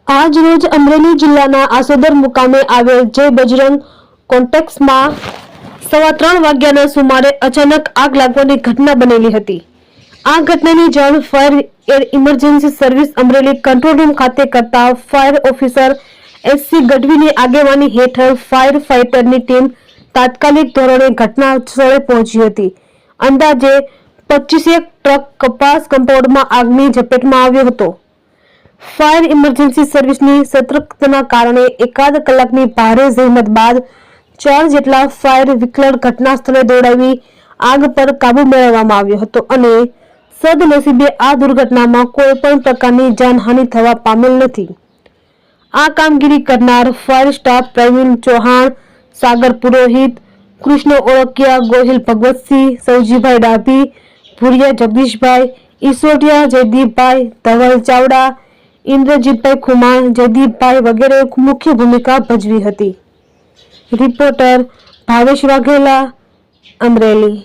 આજ રોજ અમરેલી જિલ્લાના આસોદર મુકામે આવેલ જય બજરંગ કોમ્પ્લેક્સમાં 3:15 વાગ્યાના સુમારે અચાનક આગ લાગવાની ઘટના બનેલી હતી। આ ઘટનાની જાણ fire emergency service Amreli control room ખાતે કરતા ફાયર ઓફિસર એસસી ગઢવીની આગેવાની હેઠળ ફાયર ફાઇટરની ટીમ તાત્કાલિક ધોરણે ઘટના સ્થળે પહોંચી હતી। અંદાજે 25 ટ્રક કપાસ કમ્પાઉન્ડમાં આગની ઝપેટમાં આવ્યો હતો। ફાયર ઇમરજન્સી સર્વિસની સતર્કતાના કારણે એકાદ કલાકની ભારે જહેમત બાદ 4 જેટલા ફાયર વ્હીકલ ઘટના સ્થળે દોડાવી આગ પર કાબુ મેળવવામાં આવ્યો હતો અને સદનસીબે આ દુર્ઘટનામાં કોઈ પણ પ્રકારની જાનહાનિ થવા પામેલ નથી। આ કામગીરી કરનાર ફાયર સ્ટાફ પ્રવીણ ચૌહાણ, સાગર પુરોહિત, કૃષ્ણ ઓળકિયા, ગોહિલ ભગવતસિંહ, સૌજીભાઈ ડાભી, ભુરિયા જગદીશભાઈ, ઈસોટિયા જયદીપભાઈ, ધવલ ચાવડા, ઇન્દ્રજીતભાઈ ખુમાણ, જયદીપભાઈ વગેરે મુખ્ય ભૂમિકા ભજવી હતી। રિપોર્ટર ભાવેશ વાઘેલા, અમરેલી।